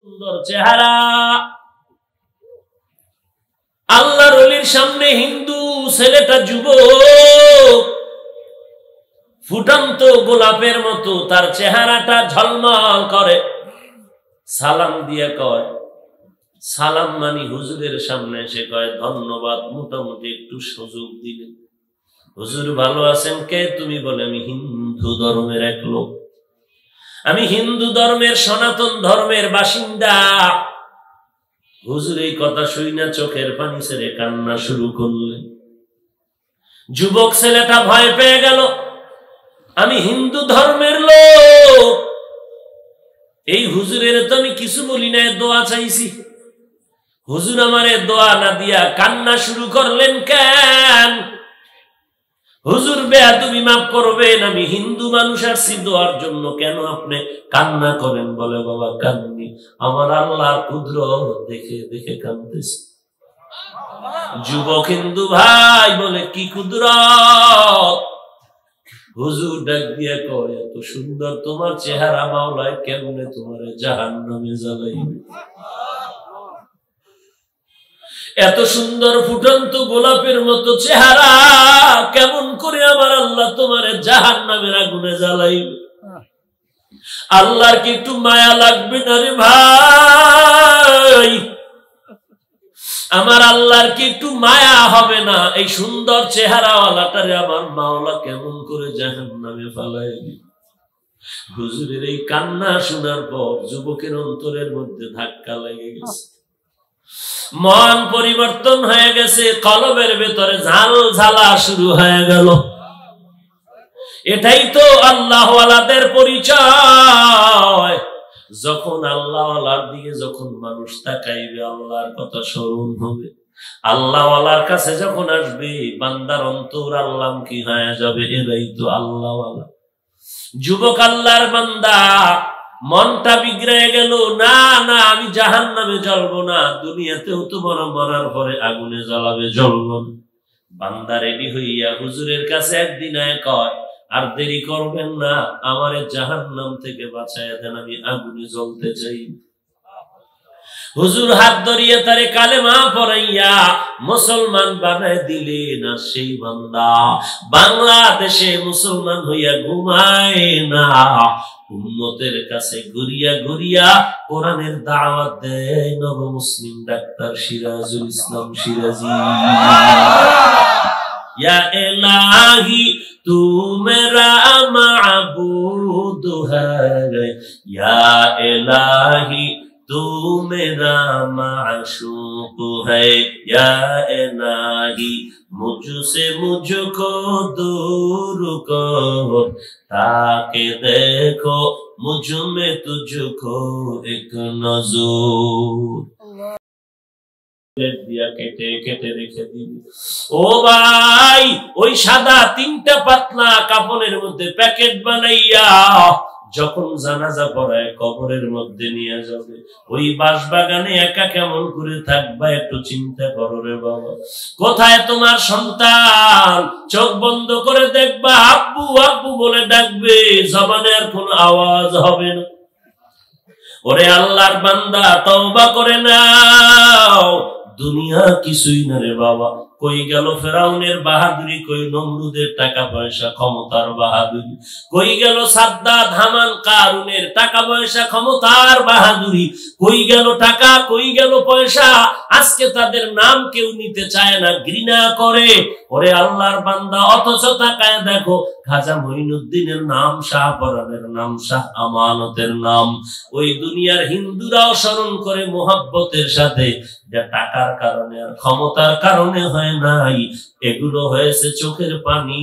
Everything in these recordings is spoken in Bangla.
সুন্দর চেহারা। আল্লাহর ওলির সামনে হিন্দু ছেলেটা যুবক, ফুটন্ত গোলাপের মতো তার চেহারাটা ঝলমল করে। সালাম দিয়ে কয়, সালাম মানি হুজুরের সামনে এসে কয় ধন্যবাদ, মোটামুটি একটু সুযোগ দিলেন। হুজুর ভালো আছেন? কে তুমি? বলে আমি হিন্দু ধর্মের এক লোক, আমি হিন্দু ধর্মের সনাতন ধর্মের বাসিন্দা। হুজুর এই কথা শুই না চোখের পানি ছেড়ে কান্না শুরু করলেন। যুবক ছেলেটা ভয় পেয়ে গেল, আমি হিন্দু ধর্মের লোক, এই হুজুরের তো আমি কিছু বলি না, দোয়া চাইছি। হুজুর আমারে দোয়া না দিয়া কান্না শুরু করলেন কেন? হুজুর বেয়াদবি মাফ করবেন, আমি হিন্দু মানুষ আসছি দোয়ার জন্য, কেন আপনি কান্না করেন? বলে বাবা কান্দি, আমার আল্লাহর কুদরত দেখে দেখে কাঁদতেছি। যুবক হিন্দু ভাই বলে কি কুদরত? হুজুর ডাক দিয়ে কয়, এত সুন্দর তোমার চেহারা মাওলায় কেমনে তোমার জাহান্নামে জ্বালাইবে? এত সুন্দর ফুটন্ত গোলাপের মতো চেহারা কেমন করে আমার আল্লাহ তোমার জাহান্নামের আগুনে জ্বালাইবে? আল্লাহর কি একটু মায়া লাগবে না রে ভাই? আমার আল্লাহর কি একটু মায়া হবে না? এই সুন্দর চেহারাওয়ালাটারে আমার মাওলা কেমন করে জাহান্নামে ফালাইবে? হুজুরের এই কান্না শোনার পর যুবকের অন্তরের মধ্যে ধাক্কা লেগে গেছে, মন পরিবর্তন হয়ে গেছে, কলবের ভেতরে ঝাল ঝালা শুরু হয়ে গেল। এটাই তো আল্লাহওয়ালাদের পরিচয়। যখন আল্লাহওয়ালার দিকে যখন মানুষ তাকাইবে, আল্লাহর কথা স্মরণ হবে। আল্লাহওয়ালার কাছে যখন আসবে, বান্দার অন্তর আল্লাহ কি হয়ে যাবে? এরাই তো আল্লাহওয়ালা। যুবক আল্লাহর বান্দা, মনটা বিগড়ে গেল, না না আমি জাহান্নামে জ্বলবো না, দুনিয়াতেও তো মরার পরে আগুনে জ্বলাবে, জ্বলবো না। বান্দা রেডি হইয়া হুজুরের কাছে একদিন কয়, আর দেরি করবেন না, আমারে জাহান্নাম থেকে বাঁচাইয়া দেন, আমি আগুনে জ্বলতে চাই। হুজুর হাত ধরিয়ে তারে কালেমা পড়াইয়া মুসলমান বানায় দিলেন। আর সেই বান্দা বাংলাদেশে মুসলমান হইয়া ঘুমায় না, উম্মতের কাছে ঘুরিয়া ঘুরিয়া কোরআনের দাওয়াত দেয় নব মুসলিম ডাক্তার সিরাজুল ইসলাম সিরাজি। ইয়া ইলাহি তু মেরা মাবুদ হ্যায়, ইয়া ইলাহি तू मेरा माशूक है, या इलाही मुझसे मुझको दूर करो, ताकि देखो मुझ में तुझको एक नजर। কেটে কেটে রেখে দিবি। ও ভাই, ওই সাদা তিনটা পাতলা কাপড়ের মধ্যে প্যাকেট বানাইয়া যখন জানাজা পড়ায় কবরের মধ্যে নিয়ে যাবে, ওই বাঁশবাগানে একা কেমন করে থাকবা একটু চিন্তা করো রে বাবা। কোথায় তোমার সন্তান? চোখ বন্ধ করে দেখবা, আব্বু আব্বু বলে ডাকবে, জবানে আর কোন আওয়াজ হবে না। ওরে আল্লাহর বান্দা, তওবা করে নাও, দুনিয়া কিছুই না রে বাবা। কই গেল ফেরাউনের বাহাদুরি, কই নমরুদের টাকা পয়সা ক্ষমতার বাহাদুরি, কই গেল সাদ্দাত হামান কারুনের টাকা পয়সা ক্ষমতার বাহাদুরি, কই গেল টাকা, কই গেল পয়সা? আজকে তাদের নাম কেউ নিতে চায় না, ঘৃণা করে। ওরে আল্লাহর বান্দা, অথচ তাকায় দেখো খাজা মঈনুদ্দিনের নাম, শাহ পরানের নাম, শাহ আমানতের নাম ওই দুনিয়ার হিন্দুরাও স্মরণ করে মোহাব্বতের সাথে। যা টাকার কারণে আর ক্ষমতার কারণে হয় নাই, এগুলো হয়েছে চোখের পানি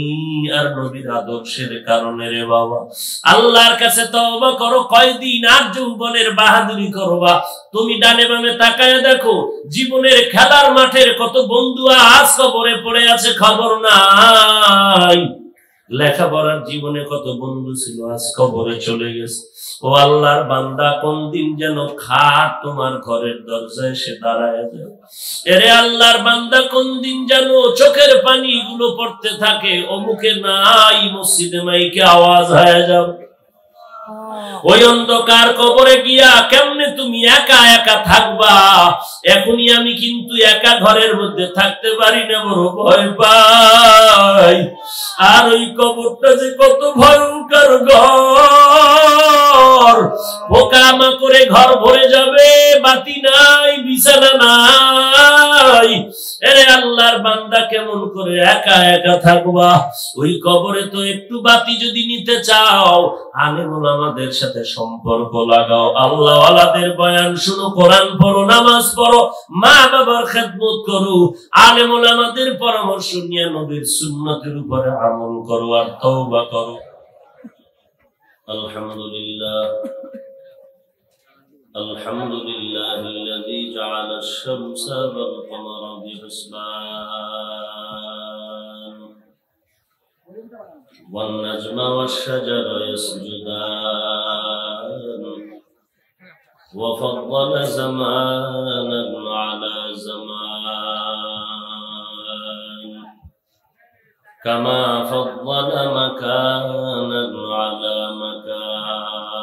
আর নবীর আদর্শের কারণে রে বাবা। আল্লাহর কাছে তওবা করো, কয়দিন আর যৌবনের বাহাদুরি করবা? তুমি ডানে বামে তাকায় দেখো, জীবনের খেলার মাঠের কত বন্ধু আজ কবরে পড়ে আছে, খবর নাই। লেখাপড়ার জীবনে কত বন্ধু ছিল, আজ কবরে চলে গেছে। ও আল্লাহর বান্দা, কোন দিন যেন খাট তোমার ঘরের দরজায় সে দাঁড়ায় যায়। এরে আল্লাহর বান্দা, কোন দিন যেন চোখের পানি গুলো পড়তে থাকে, অমুকে নাই, মসজিদে মাইকে আওয়াজ হয়ে যাবে। ওই অন্ধকার কবরে গিয়া কেমনে তুমি একা একা থাকবা? এখনই আমি কিন্তু একা ঘরের মধ্যে থাকতে পারি না, বড় ভয় পাই। আর ওই কবরটা যে কত ভয়ঙ্কর ঘর, পোকামা করে ঘর ভরে যাবে, বাতি নাই, বিছানা নাই। এরে আল্লাহর বান্দা কেমন করে একা একা থাকবা? ওই কবরে তো একটু বাতি যদি নিতে চাও, আলেম ওলামাদের সাথে সম্পর্ক লাগাও, আল্লাহ ওয়ালাদের বয়ান শুনো, কোরআন পড়ো, নামাজ পড়ো, মা বাবার খেদমত করো, আলেম ওলামাদের পরামর্শ নিয়ে নবীর সুন্নতের উপরে আমল করো আর তওবা করো। আলহামদুলিল্লাহ আলহামদুলিল্লাহিল্লাযী জাআলাশ শামসা ওয়াল কমারা বিহিসবান ওয়ান নাজমা ওয়াশ শাজারা ইয়াসজুদান ওয়া ফাদ্দালা জামানান আলা জামান কামা ফাদ্দালা মাকানান আলা মাকান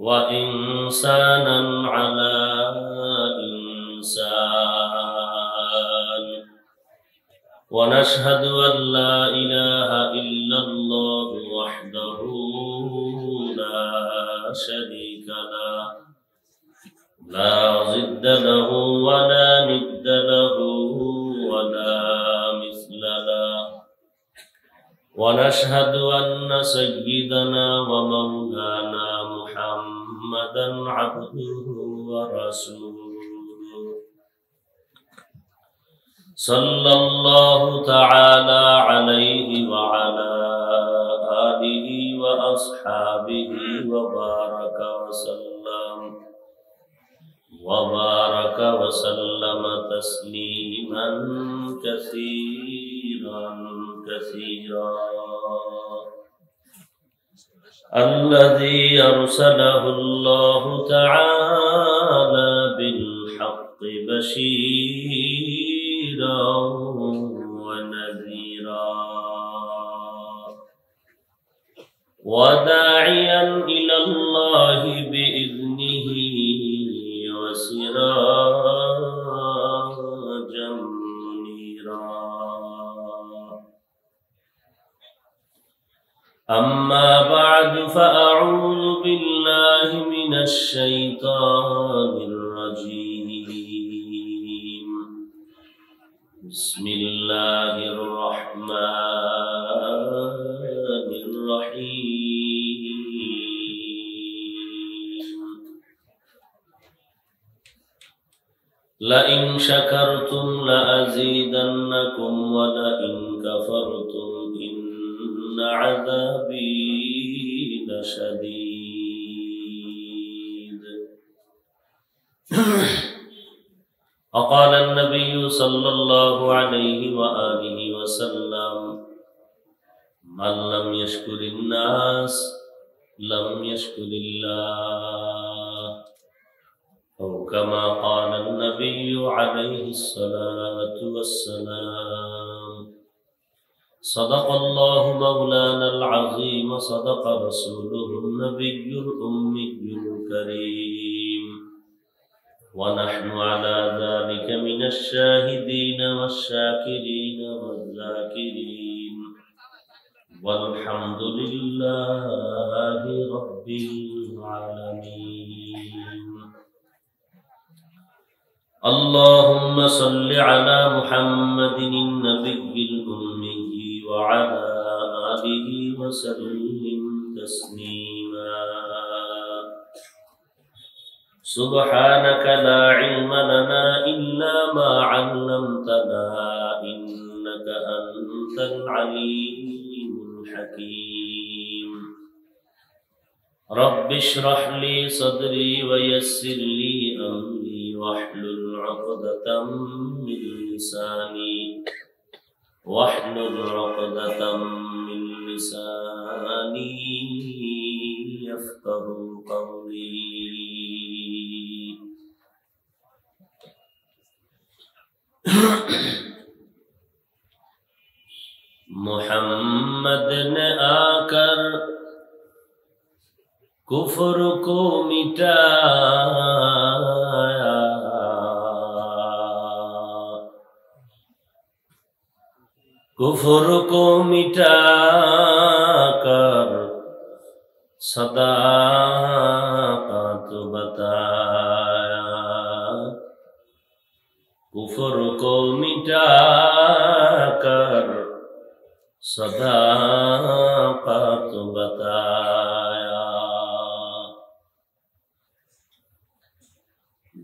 وإنسانا على إنسان ونشهد أن لا إله إلا الله وحده لا شريك له لا ضد له ولا ند له ولا مثل له ونشهد أن سيدنا ومولانا محمدا عبده ورسوله صلى الله تعالى عليه وعلى آله وأصحابه وبارك وسلم تسليما كثيرا الذي أرسله الله تعالى بالحق بشيرا ونذيرا وداعيا إلى الله بإذنه وسراجا منيرا أما بعد فأعوذ بالله من الشيطان الرجيم بسم الله الرحمن الرحيم لئن شكرتم لأزيدنكم ولئن كفرتم إن عذابي لشديد وقال النبي صلى الله عليه وآله وسلم من لم يشكر الناس لم يشكر الله أو كما قال النبي عليه الصلاة والسلام صدق الله مولانا العظيم صدق رسوله النبي الأمي الكريم ونحن على ذلك من الشاهدين والشاكرين والذاكرين والحمد لله رب العالمين اللهم صل على محمد النبي الأمي وعلى آله وسلم تسليما سبحانك لا علم لنا إلا ما علمتنا إنك أنت العليم الحكيم رب اشرح لي صدري ويسر لي أمري واحلل عقدة من لساني يفقه قولي मोहम्मद ने आकर कुफ्र को मिटाया, कुफ्र को मिटाकर सदाकत बताया, कुफ्र को मिटाकर सदाकत बताया।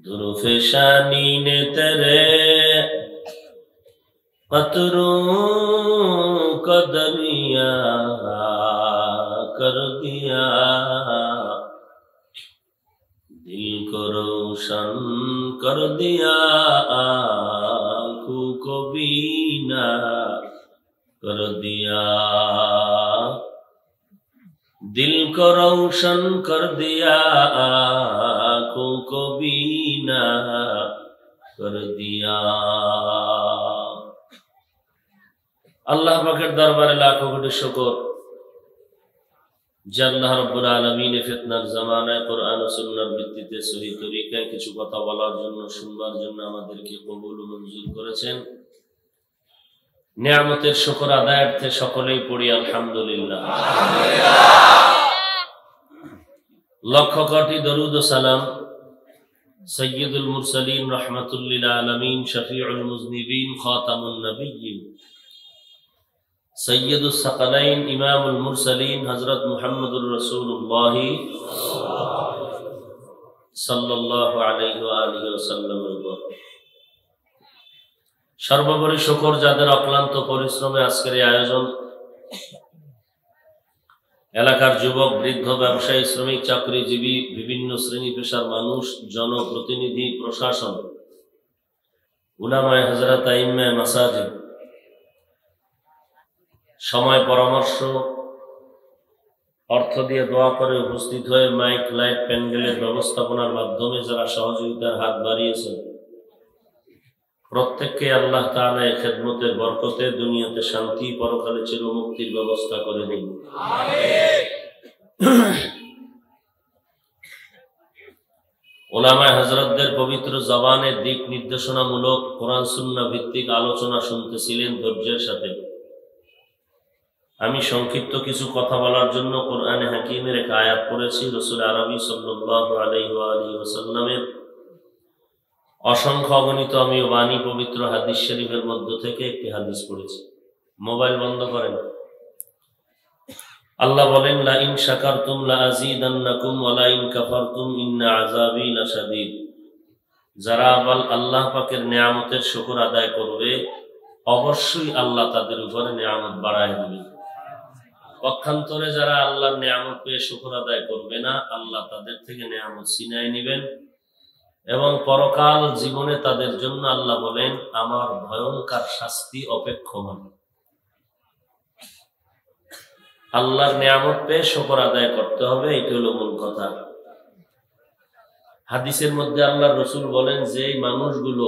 दुर्फशानी ने तेरे कतरों का दरिया कर दिया, दिल को रोशन कर दिया, आँखों को बीना कर दिया, दिल को रोशन कर दिया, आँखों को बीना कर दिया। আল্লাহ পাকের দরবারে লাখো কোটি শুকর যে আল্লাহ রাব্বুল আলামিন ফিতনার জামানায় কোরআন ও সুন্নাহর ভিত্তিতে সহিহ তরিকায় কিছু কথা বলার জন্য শুনবার জন্য আমাদেরকে কবুল ও মঞ্জুর করেছেন। নিয়ামতের শুকর আদায়ার্থে সকলেই পড়ি আলহামদুলিল্লাহ। লক্ষ কোটি দরুদ ও সালাম সৈয়দুল মুরসালিন রাহমাতুল লিল আলামিন শফিউল মুজনিবিন খাতামুন নবিয়্যিন সৈয়দুস সাকালাইন ইমামুল মুরসালিন হযরত মুহাম্মদুর রাসূলুল্লাহ সাল্লাল্লাহু আলাইহি ওয়া আলিহি ওয়াসাল্লামের উপর সর্বোপরি শুকর যাদের অক্লান্ত পরিশ্রমে আজকের এই আয়োজন, এলাকার যুবক, বৃদ্ধ, ব্যবসায়ী, শ্রমিক, চাকরিজীবী, বিভিন্ন শ্রেণী পেশার মানুষ, জনপ্রতিনিধি, প্রশাসন, উলামায়ে হযরত, আইম্মায়ে মাসাজিদ, সময়, পরামর্শ, অর্থ দিয়ে দোয়া করে উপস্থিত হয়ে মাইক, লাইট, প্যান্ডেলের ব্যবস্থাপনার মাধ্যমে যারা সহযোগিতার হাত বাড়িয়েছেন, প্রত্যেককে আল্লাহ তাআলা এই খেদমতের বরকতে দুনিয়াতে শান্তি, পরকালে চিরমুক্তির ব্যবস্থা করে দিন। উলামায়ে হযরতদের পবিত্র জবানে দিক নির্দেশনামূলক কোরআন সুন্নাহ ভিত্তিক আলোচনা শুনতেছিলেন ধৈর্যের সাথে। আমি সংক্ষিপ্ত কিছু কথা বলার জন্য কোরআনে হাকিমের এক আয়াত পড়েছি। রাসূল আরবি সাল্লাল্লাহু আলাইহি ওয়া আলিহি ওয়াসাল্লামের অসংখ্য অগণিত আমি বাণী পবিত্র হাদিস শরীফের মধ্য থেকে একটি হাদিস পড়েছি। মোবাইল বন্ধ করেন। আল্লাহ বলেন, লা ইন শাকারতুম লা আযীদান্নাকুম ওয়া লা ইন কাফারতুম ইন্না আযাবী লাশাদীদ। যারা আল্লাহ পাকের নিয়ামতের শুকর আদায় করবে, অবশ্যই আল্লাহ তাদের উপরে নিয়ামত বাড়ায় দিবেন। পক্ষান্তরে যারা আল্লাহর নিয়ামত পেয়ে শুকর আদায় করবে না, আল্লাহ তাদের থেকে নিয়ামত ছিনায় নেবেন এবং পরকাল জীবনে তাদের জন্য আল্লাহ বলেন আমার ভয়ঙ্কর শাস্তি অপেক্ষমান। আল্লাহর নিয়ামত পেয়ে শুকর আদায় করতে হবে, এটি হলো মূল কথা। হাদিসের মধ্যে আল্লাহর রাসূল বলেন যে মানুষগুলো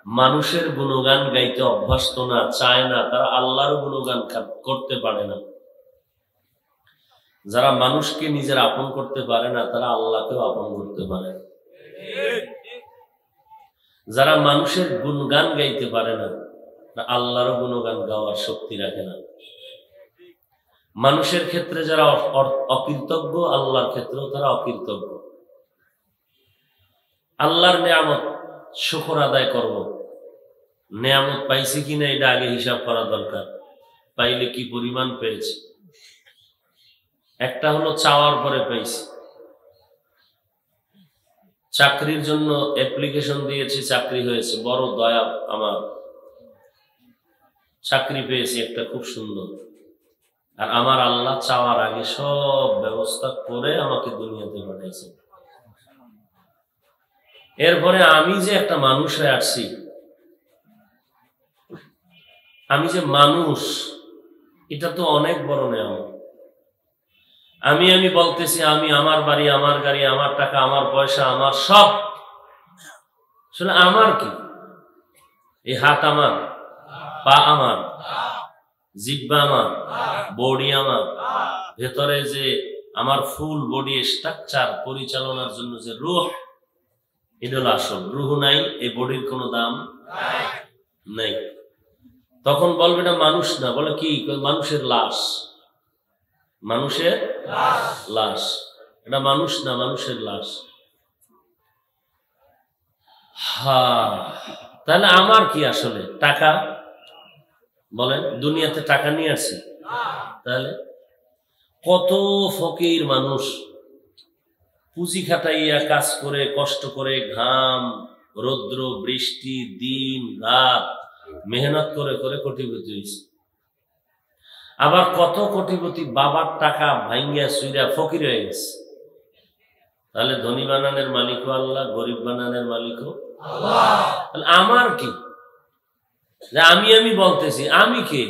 মানুষের গুণগান গাইতে অভ্যস্ত না, চায় না, তারা আল্লাহর গুণগান করতে পারে না। যারা মানুষকে নিজের আপন করতে পারে না, তারা আল্লাহকেও আপন করতে পারে না। যারা মানুষের গুণগান গাইতে পারে না, আল্লাহরও গুণগান গাওয়ার শক্তি রাখে না। মানুষের ক্ষেত্রে যারা অকৃতজ্ঞ, আল্লাহর ক্ষেত্রেও তারা অকৃতজ্ঞ। আল্লাহর নিয়ামত শুকর আদায় করব, নিয়ামত পাইছি কিনা এটা আগে হিসাব করা দরকার। পাইলে কি পরিমাণ পেয়েছি। একটা হলো চাওয়ার পরে পাইছি। চাকরির জন্য অ্যাপ্লিকেশন দিয়েছি, চাকরি হয়েছে, বড় দয়া আমার, চাকরি পেয়েছি একটা খুব সুন্দর। আর আমার আল্লাহ চাওয়ার আগে সব ব্যবস্থা করে আমাকে দুনিয়াতে পাঠাইছে। এরপরে আমি যে একটা মানুষ হয়ে আসছি, আমি যে মানুষ, এটা তো অনেক বড় নিয়ামত। আমি বলতেছি আমি, আমার বাড়ি, আমার গাড়ি, আমার টাকা, আমার পয়সা, আমার সব, আসলে আমার কি? এই হাত আমার, পা আমার, জিহ্বা আমার, বডি আমার, ভেতরে যে আমার ফুল বডি স্ট্রাকচার পরিচালনার জন্য যে রূহ, এটা হলো আসল। রূহ নাই, এই বডির কোনো দাম নাই। তখন বলবে না মানুষ না, বলে কি? মানুষের লাশ। মানুষের লাশ, এটা মানুষ না, মানুষের লাশ। তাহলে আমার কি আসলে? টাকা বলেন, দুনিয়াতে টাকা নিয়ে আসি? তাহলে কত ফকির মানুষ পুঁজি খাটাইয়া কাজ করে, কষ্ট করে, ঘাম রৌদ্র বৃষ্টি দিন রাত মেহনত করে করে কোটিপতি হয়েছে। আবার কত কোটিপতি বাবার টাকা ভাঙ্গিয়া সুইরা ফকির হয়ে গেছে। তাহলে ধনী বানানের মালিকও আল্লাহ, গরিব বানানের মালিকও আল্লাহ। তাহলে আমার কি? যে আমি বলতেছি, আমি কে?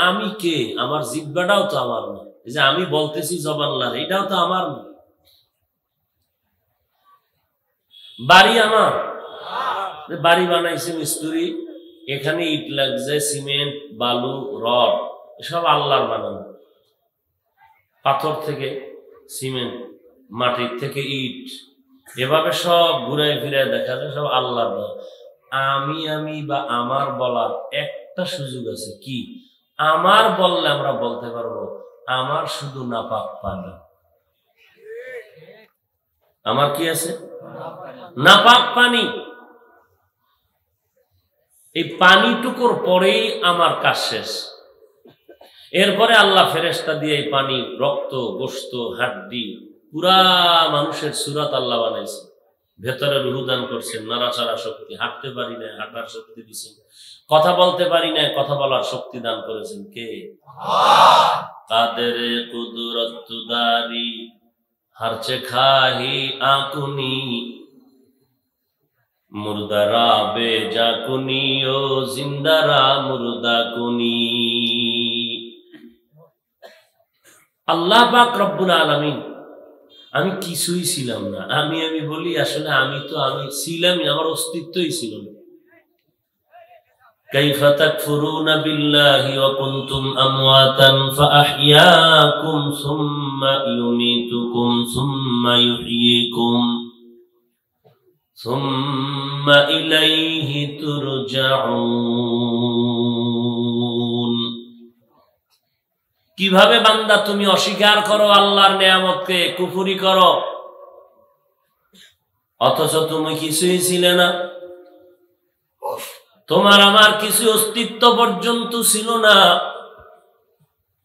আমি কে? আমার জিহ্বাটাও তো আমার না। এই যে আমি বলতেছি জবান আল্লাহ, এটাও তো আমার না। বাড়ি আমার, বাড়ি বানাইছে মিস্ত্রি, এখানে ইট লাগছে, সিমেন্ট বালু রড, সব আল্লাহর বানানো। পাথর থেকে সিমেন্ট, মাটির থেকে ইট, এভাবে সব ঘুরাই ফিরাই দেখা যায় সব আল্লাহর বানানো। আমি বা আমার বলার একটা সুযোগ আছে, কি? আমার বললে আমরা বলতে পারবো আমার শুধু নাপাক পানি। আমার কি আছে? নাপাক পানি। এই পানিটুকুর পরেই আমার কাজ শেষ। এরপরে আল্লাহ ফেরেশতা দিয়ে এই পানি, রক্ত, গোশত, হাড্ডি, পুরা মানুষের সুরাত আল্লাহ বানাইছে। ভেতরে রূহ দান করছেন, নাড়াচাড়া শক্তি, হাঁটতে পারি না হাঁটার শক্তি দিচ্ছেন, কথা বলতে পারি না কথা বলার শক্তি দান করেছেন কে? কাদের কুদরত দারি হারচে খাহি আকুনি মুর্দারা বেজা কুনি ও জিন্দারা মুর্দা কুনি। আল্লাহ পাক রব্বুল আলামিন, আমি কিছুই ছিলাম না। আমি বলি, আসলে আমি ছিলামই, আমার অস্তিত্বই ছিল না। কাইফা তাকফুরুনা বিল্লাহি ওয়া কুনতুম আমওয়াতান ফাআহইয়াকুম সুম্মা ইউমীতুকুম সুম্মা ইউহয়িকুম সুম্মা ইলাইহি তুরজাউন। কিভাবে বান্দা তুমি অস্বীকার করো আল্লাহর নেয়ামতকে, কুফরি করো, অথচ তুমি কিছুই ছিলে না। তোমার আমার কিছু অস্তিত্ব পর্যন্ত ছিল না।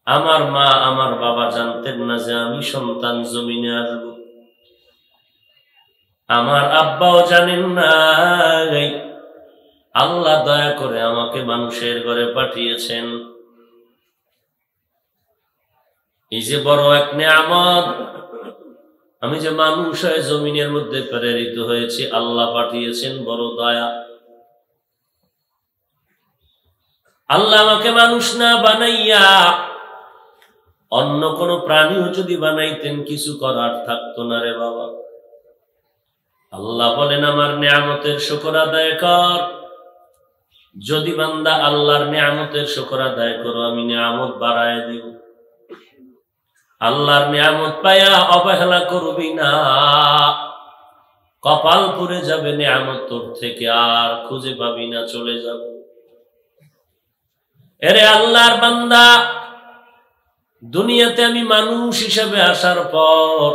আমার মা আমার বাবা জানতেন না যে আমি সন্তান জমিনে আসব। আমার আব্বাও জানেন না আল্লাহ দয়া করে আমাকে মানুষের ঘরে পাঠিয়েছেন। এই যে বড় এক নেয়ামত, আমি যে মানুষ হয়ে জমিনের মধ্যে প্রেরিত হয়েছি, আল্লাহ পাঠিয়েছেন, বড় দয়া। আল্লাহ আমাকে মানুষ না বানাইয়া অন্য কোন প্রাণীও যদি বানাইতেন, কিছু করার থাকতো না রে বাবা। আল্লাহ বলেন, আমার নেয়ামতের শুকর আদায় কর। যদি বান্দা আল্লাহর নেয়ামতের শুকর আদায় করো, আমি নেয়ামত বাড়ায় দিব। আল্লাহর নিয়ামত পায়া অবহেলা করবি না, কপাল পুড়ে যাবে, নিয়ামত তোর থেকে আর খুঁজে পাবি না, চলে যাবে। এরে আল্লাহর বান্দা, দুনিয়াতে আমি মানুষ হিসেবে আসার পর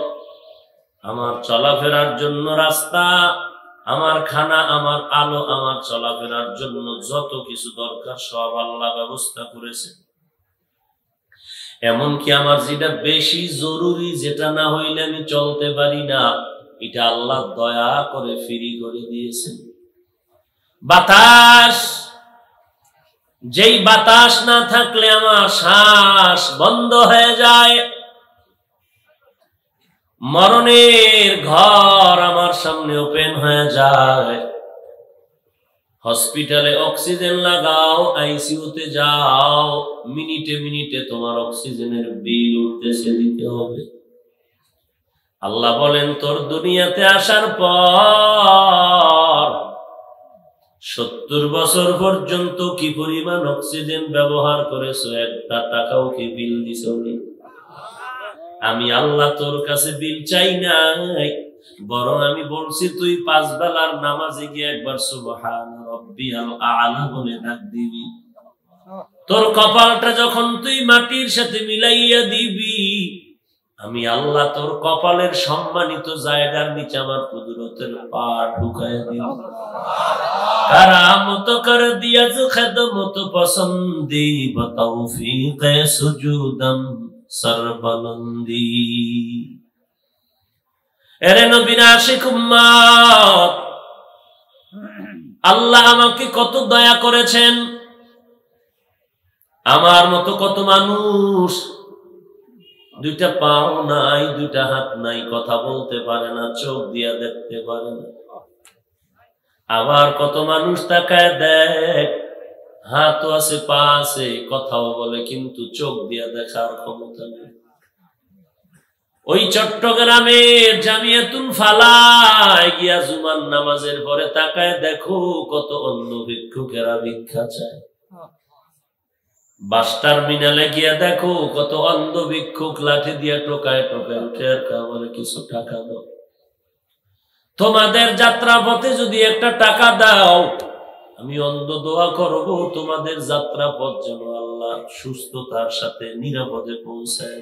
আমার চলাফেরার জন্য রাস্তা, আমার খানা, আমার আলো, আমার চলাফেরার জন্য যত কিছু দরকার সব আল্লাহ ব্যবস্থা করেছে। এমনকি আমার যেটা বেশি জরুরি, যেটা না হইলে আমি চলতে পারি না, এটা আল্লাহ দয়া করে ফ্রি করে দিয়েছেন। বাতাস, যেই বাতাস না থাকলে আমার শ্বাস বন্ধ হয়ে যায়। মরণের ঘর আমার সামনে ওপেন হয়ে যায়। হসপিটালে অক্সিজেন লাগাও, আইসিইউতে যাও, মিনিটে মিনিটে তোমার অক্সিজেনের বিল উঠতেছে, দিতে হবে। আল্লাহ বলেন, তোর দুনিয়াতে আসার পর 70 বছর পর্যন্ত কি পরিমাণ অক্সিজেন ব্যবহার করেছো, একটা টাকাও কি বিল দিছো? আমি আল্লাহ তোর কাছে বিল চাই নাই, বরং আমি বলছি তুই 5 বেলার নামাজে গিয়ে একবার সুবহান রাব্বিয়াল আ'লা বলে ডাক দিবি। তোর কপালটা যখন তুই মাটির সাথে মিলাইয়া দিবি, আমি আল্লাহ তোর কপালের সম্মানিত জায়গার নিচে আমার কুদরতের পা ঢুকায় দিব। কারামত কর দিয়া যো খিদমত পসন্দি বতৌফিক সুজুদম সরবলন্দি। এরে নবীর আশিক উম্মত, আল্লাহ আমাকে কত দয়া করেছেন। আমার মতো কত মানুষ দুইটা পাও নাই, দুইটা হাত নাই, কথা বলতে পারে না, চোখ দিয়া দেখতে পারে না। আবার কত মানুষ তাকায় দেখ, হাতও আছে, পা আছে, কথাও বলে, কিন্তু চোখ দিয়া দেখার ক্ষমতা নেই। ওই চট্টগ্রামের জামিয়াতুল ফালায় গিয়া জুমার নামাজের পরে তাকায় দেখো কত অন্ধ ভিক্ষুকেরা ভিক্ষা চায়। বাস টার্মিনালে গিয়া দেখো কত অন্ধ ভিক্ষুক লাঠি দিয়া টোকায় টোকায় উঠে আর বলে কিছু টাকা দাও। তোমাদের যাত্রা পথে যদি একটা টাকা দাও, আমি অন্ধ দোয়া করব তোমাদের যাত্রা পথ যেন আল্লাহ সুস্থতার সাথে নিরাপদে পৌঁছায়।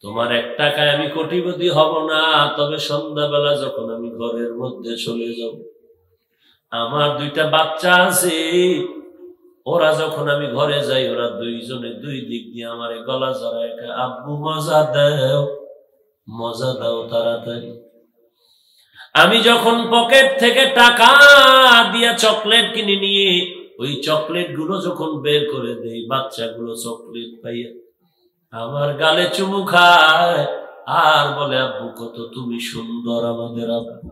তোমার 1 টাকায় আমি কোটিপতি হব না, তবে সন্ধ্যাবেলা যখন আমি ঘরের মধ্যে চলে যাব, আমার 2টা বাচ্চা আছে, ওরা যখন আমি ঘরে যাই, ওরা 2 জনে 2 দিক দিয়ে আমার গলা জড়ায়, আব্বু মজা দাও, মজা দাও তাড়াতাড়ি। আমি যখন পকেট থেকে টাকা দিয়া চকলেট কিনে নিয়ে ওই চকলেট গুলো যখন বের করে দেই, বাচ্চাগুলো চকলেট পাইয়া আমার গালে চুমু খায় আর বলে আব্বু কত তুমি সুন্দর, আমাদের আব্বু,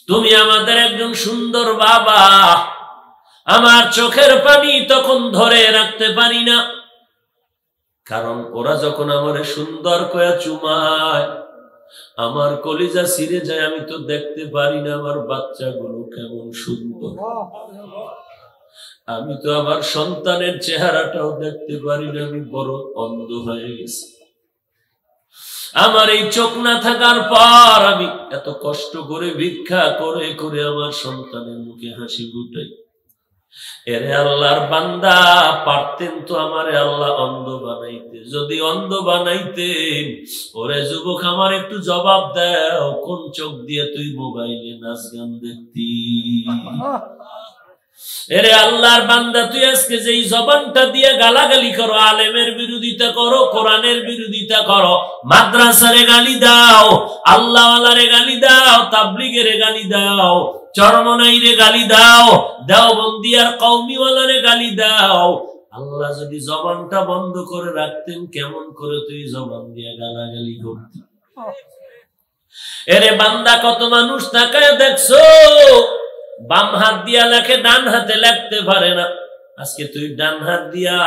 তুমি আমাদের একজন সুন্দর বাবা। আমার চোখের পানি তখন ধরে রাখতে পারি না, কারণ ওরা যখন আমারে সুন্দর করে চুমায় আমার কলিজা ছিঁড়ে যায়। আমি তো দেখতে পারি না আমার বাচ্চাগুলো কেমন সুন্দর, আমি তো আমার সন্তানের চেহারাটাও দেখতে পারি না, আমি বড় অন্ধ হয়ে গেছি। আমার এই চোখ না থাকার পর আমি এত কষ্ট করে ভিক্ষা করে করে আমার সন্তানের মুখে হাসি ফুটাই। এরে আল্লাহর বান্দা, পারতেন তো আমারে আল্লাহ অন্ধ বানাইতে। যদি অন্ধ বানাইতেন, ওরে যুবক আমার একটু জবাব দাও, কোন চোখ দিয়ে তুই মোবাইলে নাচ গান দেখতি? এরে আল্লাহর বান্দা, তুই আজকে যেই জবানটা দিয়ে গালাগালি করো, আলেমের বিরোধিতা করো, কোরআনের বিরোধিতা করো, মাদ্রাসারে গালি দাও, আল্লাহওয়ালারে গালি দাও, তাবলীগের গালি দাও, চরমনাইরে গালি দাও, দেওবন্দি আর কওমিওয়ালারে গালি দাও, আল্লাহ যদি জবানটা বন্ধ করে রাখতেন, কেমন করে তুই জবান দিয়ে গালাগালি করতি? এরে বান্দা, কত মানুষ তাকায় দেখছো বাম হাত দিয়া লেখে, ডান হাতে লিখতে পারে না। আজকে তুই ডান হাত দিয়া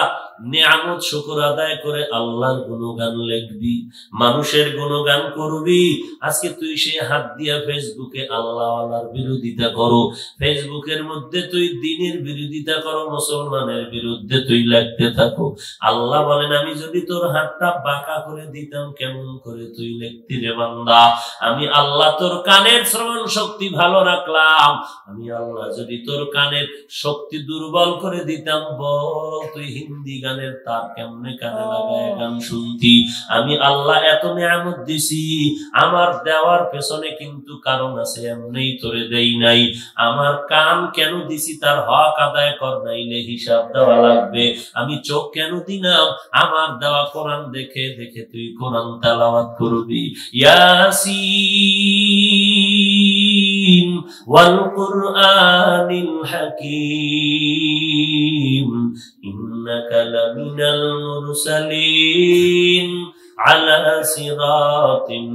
নিয়ামত শুকর আদায় করে আল্লাহর গুণগান লিখবি, মানুষের গুণগান করবি। আজকে তুই সেই হাত দিয়া ফেসবুকে আল্লাহওয়ালার বিরোধিতা করো, ফেসবুকের মধ্যে তুই দ্বীনের বিরোধিতা করো, মুসলমানের বিরুদ্ধে তুই লিখতে থাকো। আল্লাহ বলেন, আমি যদি তোর হাতটা বাঁকা করে দিতাম, কেমন করে তুই লিখতি রে বান্দা? আমি আল্লাহ তোর কানের শ্রবণ শক্তি ভালো রাখলাম, আমি আল্লাহ যদি তোর কানের শক্তি দুর্বল করে দিতাম, বল তুই হিন্দি গানের তার কেমনে কানে লাগায় গান শুনতি? আমি আল্লাহ এত নিয়ামত দিছি, আমার দেওয়ার পেছনে কিন্তু কারণ আছে, এমনি তোরে দেই নাই। আমার কান কেন দিছি, তার হক আদায় কর, নাইলে হিসাব দেওয়া লাগবে। আমি চোখ কেন দিলাম, আমার দেওয়া কোরআন দেখে দেখে তুই কোরআন তেলাওয়াত করবি। ইয়াসিন ওয়াল কুরআনিল হাকীম ইন্নাকা লামিনাল মুরসালিন আলা সিরাতিন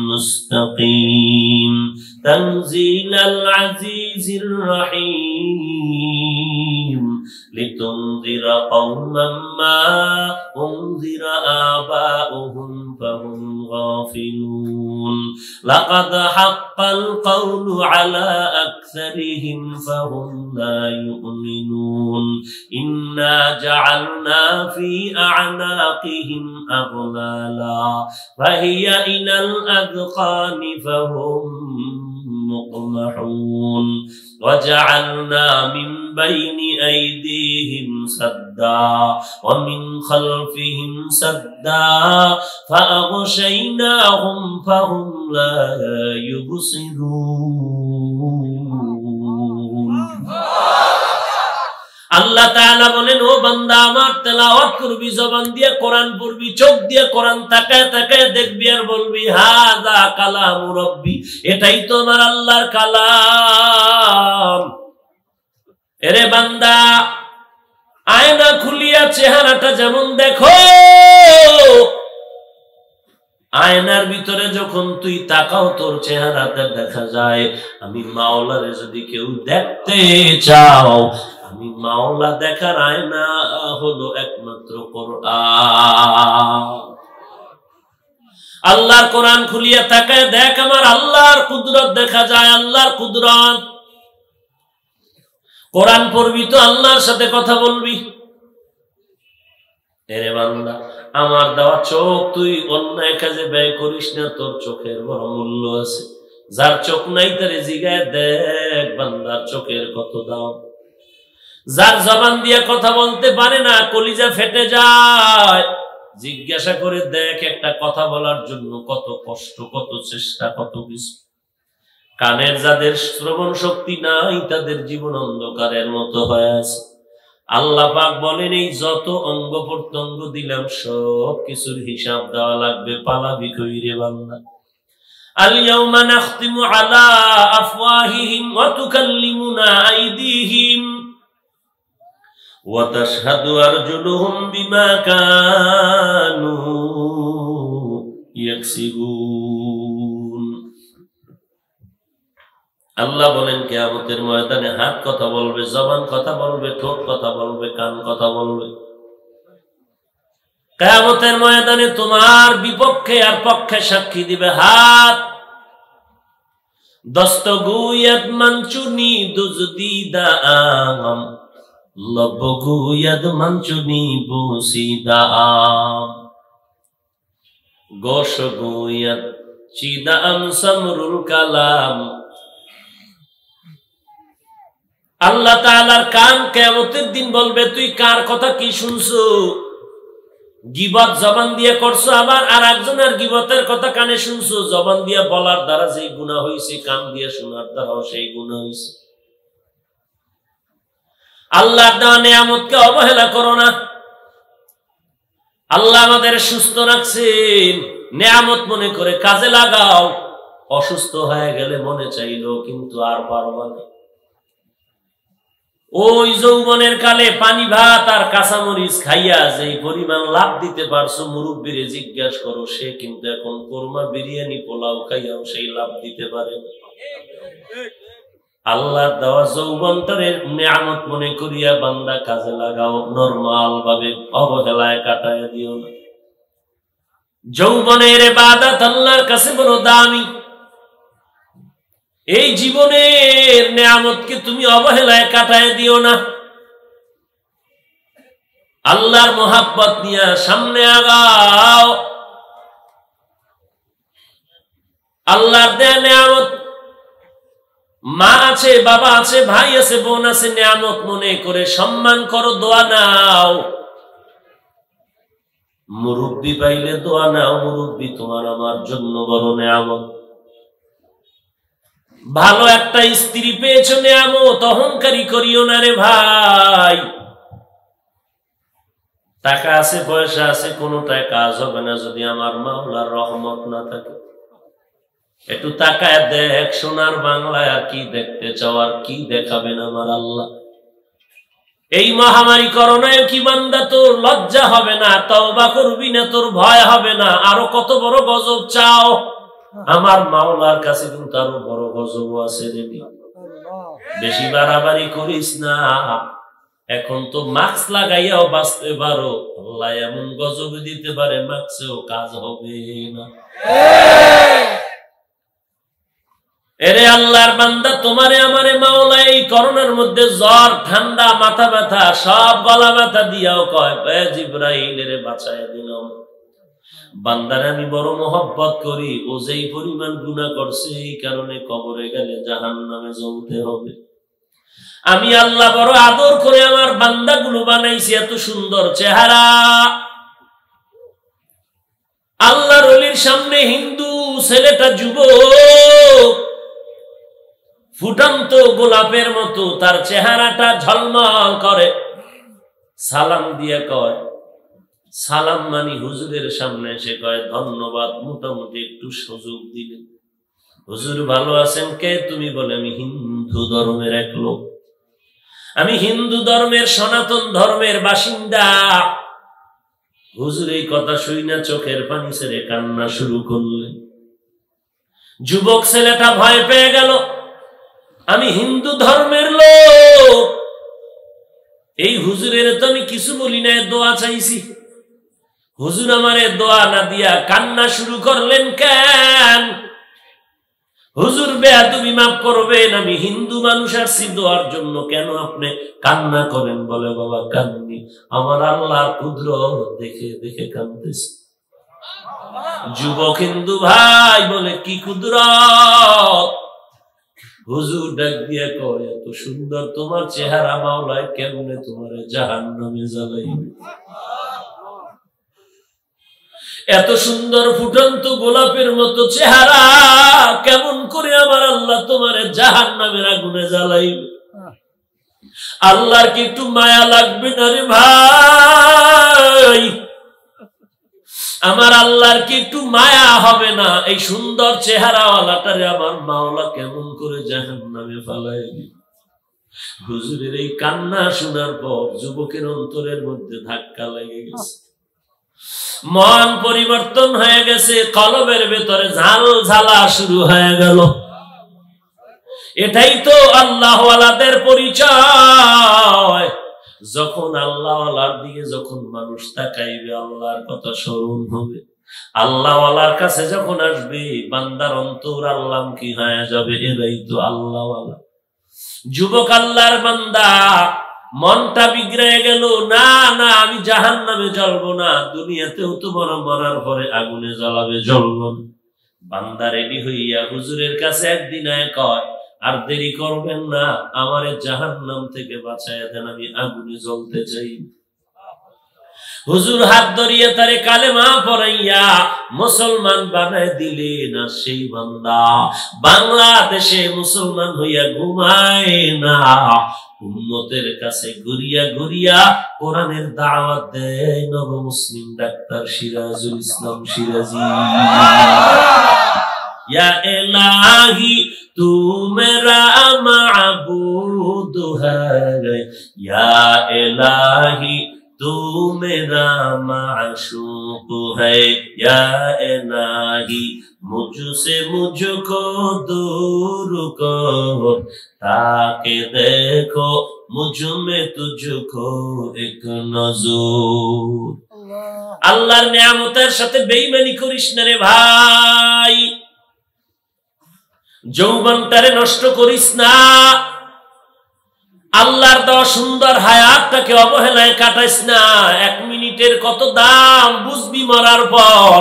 মুস্তাকিম তানজিলাল আজিজির রহিম লিতুনযিরা কওমান মা উনযিরা আবাউহুম فهم غافلون لقد حق القول على أكثرهم فهم لا يؤمنون إنا جعلنا في أعناقهم أغلالا فهي إلى الأذقان فهم مقمحون وجعلنا من بين أيديهم سدا ومن خلفهم سدا فأغشيناهم فهم لا يبصرون আল্লাহ তাআলা বলেন ও বান্দা আমার তেলাওয়াত করবি জবান দিয়ে কোরআন পড়বি চোখ দিয়ে কোরআন তাকায় তাকায় দেখবি আর বলবি হাযা কালামু রাব্বি এটাই তো আমার আল্লাহর কালাম এরে বান্দা আয়না খুলিয়া চেহারাটা যেমন দেখো আয়নার ভিতরে যখন তুই তাকাও তোর চেহারাটা দেখা যায় আমি মাওলারে যদি কেউ দেখতে চাও আমি মাওলা দেখার আয়না হলো একমাত্র কোরআন আল্লাহর কোরআন খুলিয়া তাকায় দেখ আমার আল্লাহর কুদরত দেখা যায় আল্লাহর কুদরত কোরআন পড়বি তো আল্লাহর সাথে কথা বলবি এরে বান্দা আমার দেওয়া চোখ তুই অন্যায় কাজে ব্যয় করিস না তোর চোখের বড় মূল্য আছে যার চোখ নাই তারে জিগায় দেখ বান্দার চোখের কত দাম যার জবান দিয়ে কথা বলতে পারে না কলিজা ফেটে যায় জিজ্ঞাসা করে দেখ একটা কথা বলার জন্য কত কষ্ট কত চেষ্টা কত কিছু কানের যাদের শ্রবণ শক্তি নাই তাদের জীবন অন্ধকারের মতো হয়ে আছে আল্লাহ পাক বলেন এই যত অঙ্গ প্রত্যঙ্গ দিলাম সব কিছুর হিসাব দেওয়া লাগবে পালাবি কইরে বান্দা আল ইয়াউমা নাখতিমু আলা আফওয়াহিহিম ওয়া তুকাল্লিমুনা আইদিহিম ওয়া তাশহাদু আরজুলুহুম বিমা কানু ইয়াকসিবুন আল্লাহ বলেন কিয়ামতের ময়দানে হাত কথা বলবে জবান কথা বলবে ঠোঁট কথা বলবে কান কথা বলবে কিয়ামতের ময়দানে তোমার বিপক্ষে আর পক্ষে সাক্ষী দিবে হাত দস্তগুয়াত মানচুনি দুজদিদাম লবগুয়াত মানচুনি বুসিদাম গোশগুয়াত চিদাম সমরুল কালাম আল্লাহ তাআলার কান কিয়ামতের দিন বলবে তুই কার কথা কি শুনছো গীবত জবান দিয়ে করছো আবার আর একজনের গীবতের কথা কানে শুনছো জবান দিয়ে বলার দ্বারা যেই গুনাহ হইছে কান দিয়ে শোনার দ্বারাও সেই গুনাহ হইছে আল্লাহর দেওয়া নিয়ামতকে অবহেলা করো না আল্লাহ আমাদের সুস্থ রাখছেন নিয়ামত মনে করে কাজে লাগাও অসুস্থ হয়ে গেলে মনে চাইলো কিন্তু আর পারবা না ওই যৌবনের কালে পানি ভাত আর কাঁচামরিচ খাইয়া যে পরিমাণ লাভ দিতে পারছো মুরব্বীরে জিজ্ঞাসা করো সে কিন্তু এখন কোরমা বিরিয়ানি পোলাও খাইয়াও সেই লাভ দিতে পারে না আল্লাহর দেওয়া যৌবনটারে নিয়ামত মনে করিয়া বান্দা কাজে লাগাও নরমাল ভাবে অবহেলায় কাটায় দিও না যৌবনের ইবাদত আল্লাহর কাছে বড় দামি এই জীবনের নিয়ামতকে তুমি অবহেলায় কাটায় দিও না আল্লাহর মোহাব্বত নিয়ে সামনে আগাও আল্লাহর দেয়া নিয়ামত মা আছে বাবা আছে ভাই আছে বোন আছে নিয়ামত মনে করে সম্মান করো দোয়া নাও মুরব্বি পাইলে দোয়া নাও মুরব্বি তোমার আমার জন্য বড় নিয়ামত ভালো একটা স্ত্রী পেয়েছো নিয়ামত অহংকারী করিও না রে ভাই টাকা আছে পয়সা আছে কোনোটাই কাজ হবে না যদি আমার মাওলার রহমত না থাকে একটু তাকায় দেখ সোনার বাংলায় আর কি দেখতে চাও আর কি দেখাবেন আমার আল্লাহ এই মহামারী করোনায় কি বান্দা তোর লজ্জা হবে না তওবা করবি না তোর ভয় হবে না আরো কত বড় গজব চাও আমার মাওলার কাছে কিন্তু আরো বড় গজব আছে রে বেশি বাড়াবাড়ি করিস না এখন তো মাস্ক লাগাইয়াও বাঁচতে পারো, আল্লাহ এমন গজব দিতে পারে মাস্কেও কাজ হবে না। এরে আল্লাহর বান্দা, তোমারে আমারে মাওলা এই করোনার মধ্যে জ্বর, ঠান্ডা, মাথা ব্যথা, সব গলা ব্যথা দিয়াও কয় জিবরাইল রে বাঁচায় দিলাম। বান্দারে আমি বড় মহব্বত করি, ও যেই পরিমাণ গুনাহ করছে এই কারণে কবরে গেলে জাহান্নামে জ্বলতে হবে। আমি আল্লাহ বড় আদর করে আমার বান্দাগুলো বানাইছি, এত সুন্দর চেহারা। আল্লাহর ওলির সামনে হিন্দু ছেলেটা যুবক, ফুটন্ত গোলাপের মতো তার চেহারাটা ঝলমল করে, সালাম দিয়ে কয়, সালাম মানি হুজুরের সামনে এসে কয় ধন্যবাদ, মোটামুটি একটু সুযোগ দিলেন। হুজুর ভালো আছেন? কে তুমি? বলে আমি হিন্দু ধর্মের এক লোক, আমি হিন্দু ধর্মের সনাতন ধর্মের বাসিন্দা। হুজুর এই কথা শুই না চোখের পানি ছেড়ে কান্না শুরু করলেন। যুবক ছেলেটা ভয় পেয়ে গেল, আমি হিন্দু ধর্মের লোক, এই হুজুরের তো আমি কিছু বলি না, দোয়া চাইছি। হুজুর আমারে দোয়া না দিয়া কান্না শুরু করলেন কেন? হুজুর বেয়াদবি মাফ করবেন, আমি হিন্দু মানুষ আসছি দোয়ার জন্য, কেন আপনি কান্না করেন? বলে বাবা কান্দি, আমার আল্লাহর কুদরত দেখে দেখে কাঁদতেছি। যুবক হিন্দু ভাই বলে কি কুদরত? হুজুর ডাক দিয়ে কয়, এত সুন্দর তোমার চেহারা মাওলায় কেমনে তোমার জাহান্নামে জ্বালাইবে? এত সুন্দর ফুটন্ত গোলাপের মতো চেহারা কেমন করে আমার আল্লাহ তোমার জাহান্নামের আগুনে জ্বালাইবে? আল্লাহর কি একটু মায়া লাগবে না রে ভাই? আমার আল্লাহর কি একটু মায়া হবে না? এই সুন্দর চেহারাওয়ালাটারে আমার মাওলা কেমন করে জাহান্নামে ফালাইবে? হুজুরের এই কান্না শোনার পর যুবকের অন্তরের মধ্যে ধাক্কা লেগে গেছে, মন পরিবর্তন হয়ে গেছে, কলবের ভেতরে ঝাল ঝালা শুরু হয়ে গেল। এটাই তো আল্লাহওয়ালাদের পরিচয়। যখন আল্লাহওয়ালার দিকে যখন মানুষ তাকাইবে, আল্লাহর কথা স্মরণ হবে। আল্লাহওয়ালার কাছে যখন আসবে, বান্দার অন্তর আল্লাহ কি হয়ে যাবে। এরাই তো আল্লাহওয়ালা। যুবক আল্লাহর বান্দা মনটা বিগড়ে গেল, না না আমি জাহান্নামে জ্বলবো না, দুনিয়াতেও তো বড় মরার পরে আগুনে জ্বলাবে, জ্বলবো না। বান্দা রেডি হইয়া হুজুরের কাছে একদিন কয়, আর দেরি করবেন না, আমারে জাহান্নাম থেকে বাঁচাইয়া দেন, আমি আগুনে জ্বলতে চাই। হুজুর হাত ধরিয়া তারে কালেমা পড়াইয়া মুসলমান বানায় দিলেন। আর সেই বান্দা বাংলাদেশে মুসলমান হইয়া ঘুমায় না, উম্মতের কাছে ঘুরিয়া ঘুরিয়া কোরআনের দাওয়াত দেয় নব মুসলিম ডাক্তার সিরাজুল ইসলাম সিরাজি। ইয়া ইলাহি তু মেরা মাবুদ হ্যায়, ইয়া ইলাহি तू मेरा माशूक है, या इलाही मुझसे मुझको दूर कर, ताकि देखो मुझ में तुझको एक नजर। আল্লাহর নিয়ামতের সাথে বেঈমানি করিস না রে ভাই, যৌবনটারে নষ্ট করিস না। আল্লাহর দেওয়া সুন্দর হায়াতটাকে অবহেলায় কাটাইস না। 1 মিনিটের কত দাম বুঝবি মরার পর।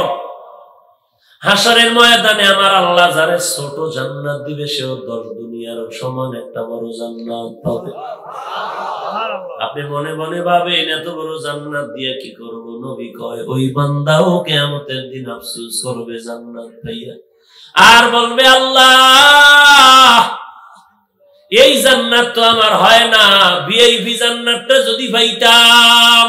হাসরের ময়দানে আমার আল্লাহ যারে ছোট জান্নাত দিবে, সেও 10 দুনিয়ার সমান একটা বড় জান্নাত পাবে। আপনি মনে মনে ভাবেন এত বড় জান্নাত দিয়ে কি করব? নবী কয়, ওই বান্দাও কিয়ামতের দিন আফসোস করবে জান্নাত পাইয়া, আর বলবে আল্লাহ এই জান্নাত তো আমার হয় না, ভিআইপি জান্নাতটা যদি পাইতাম।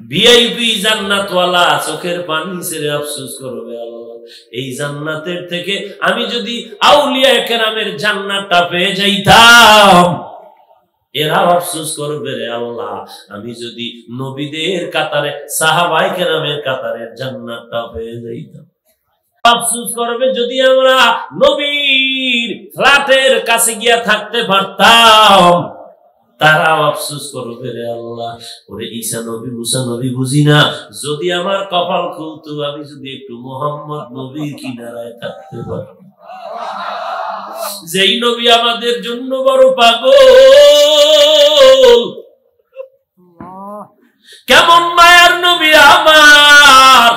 ভিআইপি জান্নাতওয়ালা চোখের পানি ছেড়ে আফসোস করবে, আল্লাহ এই জান্নাতের থেকে আমি যদি আউলিয়া কেরামের জান্নাতটা পেয়ে যাইতাম। এরা আফসোস করবে, রে আল্লাহ আমি যদি নবীদের কাতারে সাহাবায়ে কেরামের কাতারের জান্নাতটা পেয়ে যাইতাম। আফসোস করবে যদি আমরা নবীর ফ্ল্যাটের কাছে গিয়া থাকতে পারতাম। তারাও আফসোস করবে, রে আল্লাহ, ওরে ঈসা নবী মুসা নবী বুঝি না, যদি আমার কপাল খুলতো, আমি যদি একটু মোহাম্মদ নবীর কিনারায় থাকতে পারতাম। যেই নবী আমাদের জন্য বড় পাগল, কেমন মায়ার নবী আমার,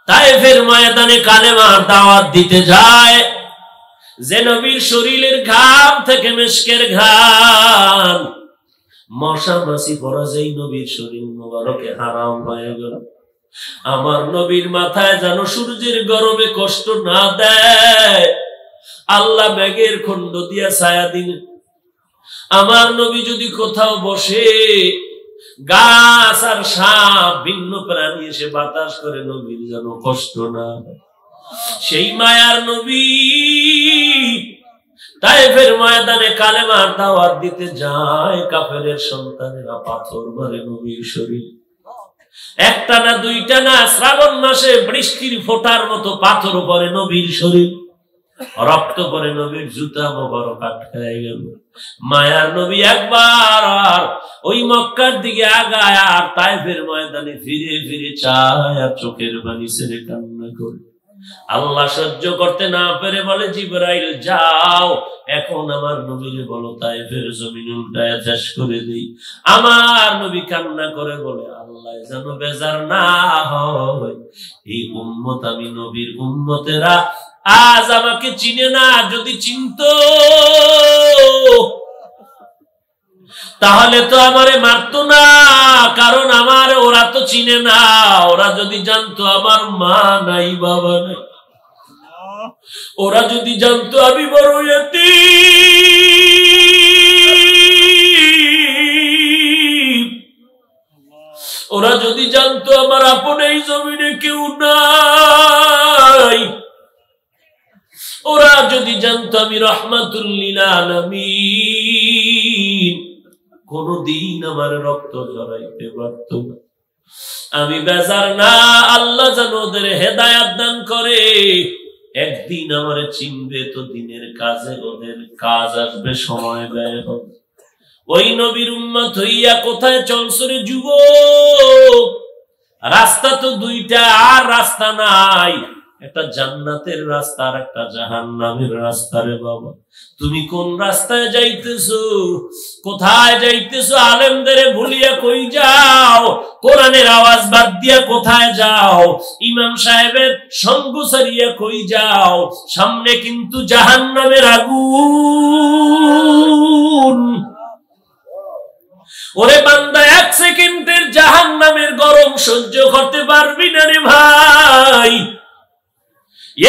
তায়েফের ময়দানে কালেমার দাওয়াত দিতে যায়, যে নবীর শরীরের ঘাম থেকে মেশকের ঘ্রাণ, মশা মাছি পড়া যেই নবীর শরীর মোবারকে হারাম হয়ে গেল। আমার নবীর মাথায় যেন সূর্যের গরমে কষ্ট না দেয়, আল্লাহ মেঘের খন্ড দিয়া ছায়া দিন। আমার নবী যদি কোথাও বসে, গাছ আর সাপ ভিন্ন প্রাণী এসে বাতাস করে, নবীর যেন কষ্ট না। সেই মায়ার নবী তায়েফের ময়দানে কালেমার দাওয়াত দিতে যায়, কাফেরের সন্তানেরা পাথর মারে নবীর শরীর। একটা না দুইটা না, শ্রাবণ মাসে বৃষ্টির ফোঁটার মতো পাথর পরে নবীর শরীর, রক্ত পরে নবীর জুতা মোবারক আটকায় গেল। মায়ার নবী একবার আর ওই মক্কার দিকে আগায়, আর তায়েফের ময়দানে ফিরে ফিরে চায়, আর চোখের পানি ছেড়ে কান্না করে। আল্লাহ সহ্য করতে না পেরে বলে, জিবরাইল যাও, এখন আমার নবীরে বলো তায়েফের জমিন উল্টায় শেষ করে দেই। আমার নবী কান্না করে বলে, আল্লাহ যেন বেজার না হয়, এই উম্মত, আমি নবীর উম্মতেরা আজ আমাকে চিনে না, যদি চিনতো তাহলে তো আমারে মারতো না, কারণ আমার ওরা তো চিনে না। ওরা যদি জানতো আমার মা নাই বাবা নাই, ওরা যদি জানতো আমি বড় ইতিম, ওরা যদি জানতো আমার আপন এই জমিনে কেউ নাই, ওরা যদি জানতো আমি রাহমাতুল লিল আলামিন, কোনদিন আমার রক্ত ঝরাইতে পারত না। আমি বেজার না, আল্লাহ যেন ওদের হেদায়াত দান করে। একদিন আমারে চিনবে তো দিনের কাজে ওদের কাজ আসবে, সময় ব্যয় হবে। ওই নবীর উম্মত হইয়া কোথায় চলছো রে যুবক? রাস্তা তো দুইটা, আর রাস্তা নাই, একটা জান্নাতের রাস্তা আর একটা জাহান্নামের রাস্তা। রে বাবা, তুমি কোন রাস্তায় যাইতেছো? কোথায় যাইতেছো? আলেমদের ভুলিয়া কই যাও? কোরআনের আওয়াজ বাদ দিয়া কোথায় যাও? ইমাম সাহেবের সঙ্গ ছাড়িয়া কই যাও? সামনে কিন্তু জাহান্নামের আগুন। ওরে বান্দা, এক সেকেন্ডের জাহান্নামের গরম সহ্য করতে পারবি না রে ভাই।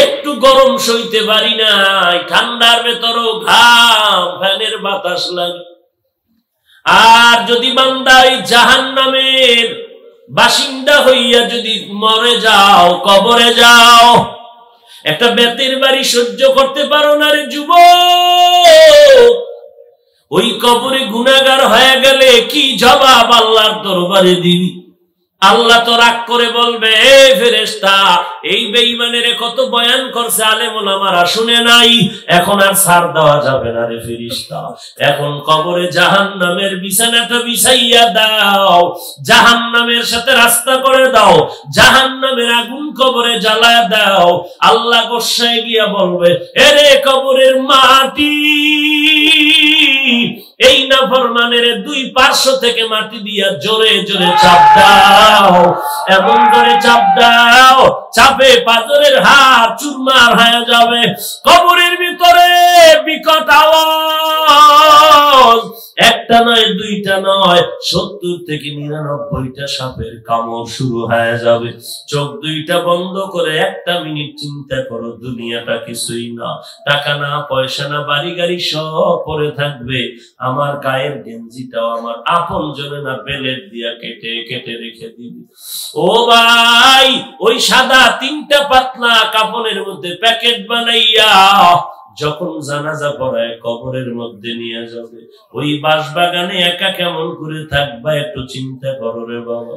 একটু গরম সইতে পারি নাই, ঠান্ডার ভেতরও ঘাম, ফ্যানের বাতাস লাগে। আর যদি বান্দা ওই জাহান্নামের বাসিন্দা হইয়া যদি মরে যাও, কবরে যাও, একটা বেতের বাড়ি সহ্য করতে পারো না রে যুবক। ওই কবরে গুনাহগার হয়ে গেলে কি জবাব আল্লাহর দরবারে দিবি? আল্লাহ তো রাগ করে বলবে, এ ফেরেশতা, এই বেঈমানের কত বয়ান করছে, আলেম ওলামারা শুনে নাই, এখন আর ছাড় দেওয়া যাবে না রে ফেরেশতা। এখন কবরে জাহান্নামের বিছানাটা বিছাইয়া দাও, জাহান্নামের সাথে রাস্তা করে দাও, জাহান্নামের আগুন কবরে জ্বালায় দাও। আল্লাহ গোসায় গিয়া বলবে, এরে কবরের মাটি, এই নাফরমানের দুই পার্শ্ব থেকে মাটি দিয়া জোরে জোরে চাপ দাও, এমন করে চাপ দাও, চাপে পাথরের হাত চুরমার হয়ে যাবে। কবরের ভিতরে বিকট আওয়াজ, একটা নয়, দুইটা নয়, 70 থেকে 99টা সাপের কামড় শুরু হয়ে যাবে। চোখ দুইটা বন্ধ করে 1 মিনিট চিন্তা করো, দুনিয়াটা কিছুই না, টাকা না, পয়সা না, বাড়ি গাড়ি সব পড়ে থাকবে। আমার গায়ের গেঞ্জিটাও আমার আপন জনে না, বেলেট দিয়া কেটে কেটে রেখে দিবি। ও ভাই, ওই সাদা 3টা পাতলা কাপড়ের মধ্যে প্যাকেট বানাইয়া যখন জানাজা পড়ায় কবরের মধ্যে নিয়ে যাবে, ওই বাঁশবাগানে একা কেমন করে থাকবা একটু চিন্তা করো রে বাবা।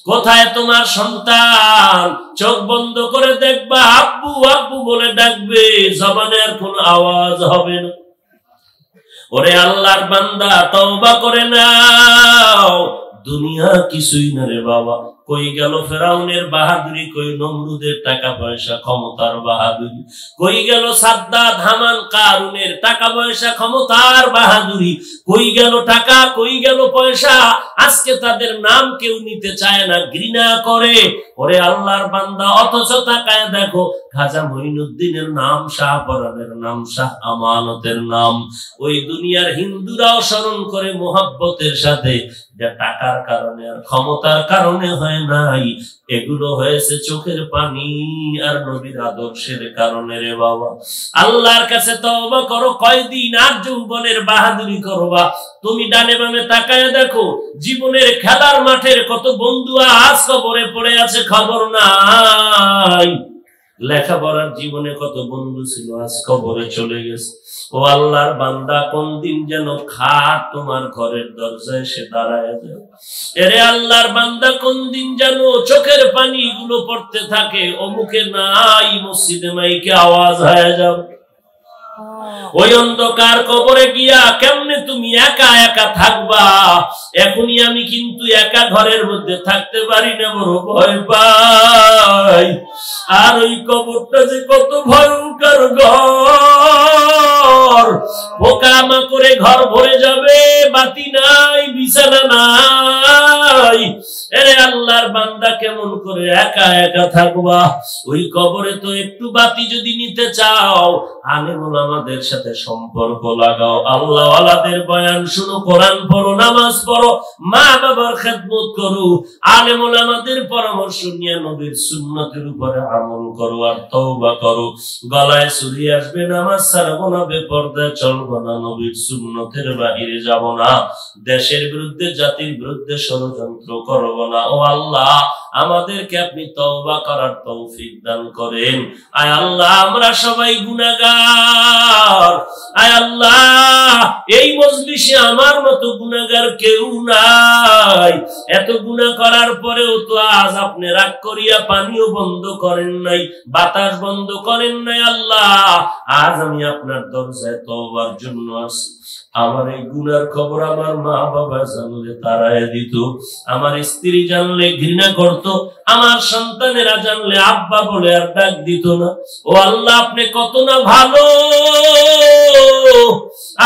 কোথায় তোমার সন্তান? চোখ বন্ধ করে দেখবা, আব্বু আব্বু বলে ডাকবে, জবানে আর কোনো আওয়াজ হবে না। ওরে আল্লাহর বান্দা তওবা করে নাও, দুনিয়া কিছুই না রে বাবা। কই গেল ফেরাউনের বাহাদুরি, কই নমরুদের টাকা পয়সা ক্ষমতার বাহাদুরি, কই গেল সাদ্দাত হামান কারুনের টাকা পয়সা ক্ষমতার বাহাদুরি, কই গেল টাকা, কই গেল পয়সা। আজকে তাদের নাম কেউ নিতে চায় না, ঘৃণা করে। ওরে আল্লাহর বান্দা, অথচ তাকায় দেখো খাজা মঈনুদ্দিনের নাম, শাহ পরানের নাম, শাহ আমানতের নাম ওই দুনিয়ার হিন্দুরাও স্মরণ করে মোহাব্বতের সাথে। যা টাকার কারণে আর ক্ষমতার কারণে হয় নাই, এগুলো হয়েছে চোখের পানি আর নবীর আদর্শের কারণে রে বাবা। আল্লাহর কাছে তওবা করো, কয়দিন আর যৌবনের বাহাদুরি করবা? তুমি ডানে বামে তাকায় দেখো, জীবনের খেলার মাঠের কত বন্ধু আজ কবরে পড়ে আছে, খবর নাই। লেখাপড়ার জীবনে কত বন্ধু ছিল, আজ কবরে চলে গেছে। ও আল্লাহর বান্দা, কোন দিন যেন খাট তোমার ঘরের দরজায় সে দাঁড়ায় যায়। এরে আল্লাহর বান্দা, কোন দিন যেন চোখের পানি গুলো পড়তে থাকে, অমুকে নাই মসজিদে মাইকে আওয়াজ হয়ে যাবে। ওই অন্ধকার কবরে গিয়া কেমনে তুমি একা একা থাকবা? এখনই আমি কিন্তু একা ঘরের মধ্যে থাকতে পারি না, বড় ভয় পাই। আর ওই কবরটা যে কত ভয়ঙ্কর ঘর, পোকামা করে ঘর ভরে যাবে, বাতি নাই, বিছানা নাই। এরে আল্লাহর বান্দা, কেমন করে একা একা থাকবা? ওই কবরে তো একটু বাতি যদি নিতে চাও, আলেম ওলামাদের সাথে সম্পর্ক লাগাও, আল্লাহ ওয়ালাদের বয়ান শুনো, কোরআন পড়ো, নামাজ পড়ো, মা বাবার খেদমত করো, আলেম ওলামাদের পরামর্শ নিয়ে নবীর সুন্নতের উপরে আমল করো আর তওবা করো। গলায় চুরি আসবে, নামাজ ছাড়বো না, বেপরদায় চলবো না, নবীর সুন্নতের বাহিরে যাব না, দেশের বিরুদ্ধে জাতির বিরুদ্ধে ষড়যন্ত্র করব না। ও আল্লাহ, আমাদেরকে আপনি তওবা করার তৌফিক দান করেন। আয় আল্লাহ, আমরা সবাই গুনাহগার। আয় আল্লাহ, এই মজলিসে আমার মতো গুনাহগার কেউ নাই। এত গুনাহ করার পরেও তো আজ আপনি রাগ করিয়া পানিও বন্ধ করেন নাই, বাতাস বন্ধ করেন নাই। আল্লাহ, আজ আমি আপনার দরজায় তওবার জন্য আসি। আমার এই গুনার খবর আমার মা বাবা জানলে তাড়ায় দিত, আমার স্ত্রী জানলে ঘৃণা করত, আমার সন্তানেরা জানলে আব্বা বলে আর ডাক দিত না। ও আল্লাহ, আপনি কত না ভালো,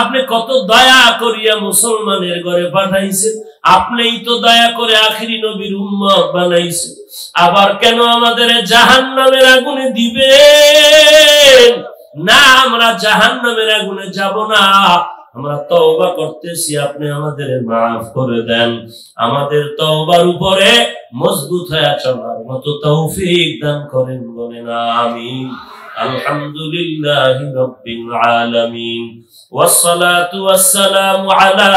আপনি কত দয়া করিয়া মুসলমানের ঘরে পাঠাইছেন, আপনিই তো দয়া করে আখিরি নবীর উম্মত বানাইছেন। আবার কেন আমাদের জাহান্নামের আগুনে দিবেন না? আমরা জাহান্নামের আগুনে যাব না, আমরা তওবা করতেছি, আপনি আমাদের মাফ করে দেন। আমাদের তওবার উপরে মজবুত হয়ে চলার মতো তৌফিক দান করেন, বলেন আমিন। আলহামদুলিল্লাহি রাব্বিল আলামিন, ওয়াসসালাতু ওয়াসসালামু আলা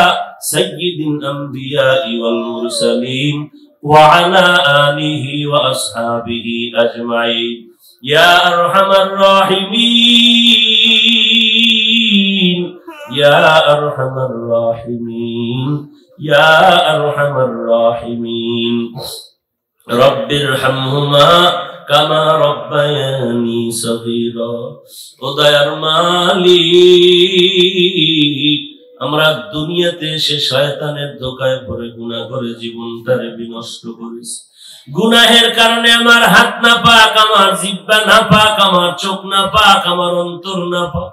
সাইয়্যিদিল আমবিয়াই ওয়াল মুরসালিন ওয়া আলা আলিহি ওয়া আসহাবিহি আজমাইন। ইয়া আরহামার রাহিমিন, ইয়া আরহামার রাহিমিন, ইয়া আরহামার রাহিমিন। রব্বিরহামহুমা কামা রব্বায়ানি সগীরা। ও দয়ার মালিক, আমরা দুনিয়াতে এসে শয়তানের ধোঁকায় পড়ে গুনাহ করে জীবনটারে বিনষ্ট করেছি। গুনাহের কারণে আমার হাত না পাক, আমার জিহ্বা না পাক, আমার চোখ না পাক, আমার অন্তর না পাক।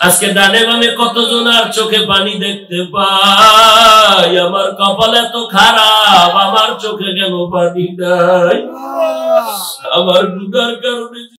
আজকে ডানে বামে কতজন আর চোখে পানি দেখতে পাই, আমার কপাল এত খারাপ, আমার চোখে কেন পানি নাই? আমার গুনার কারণে।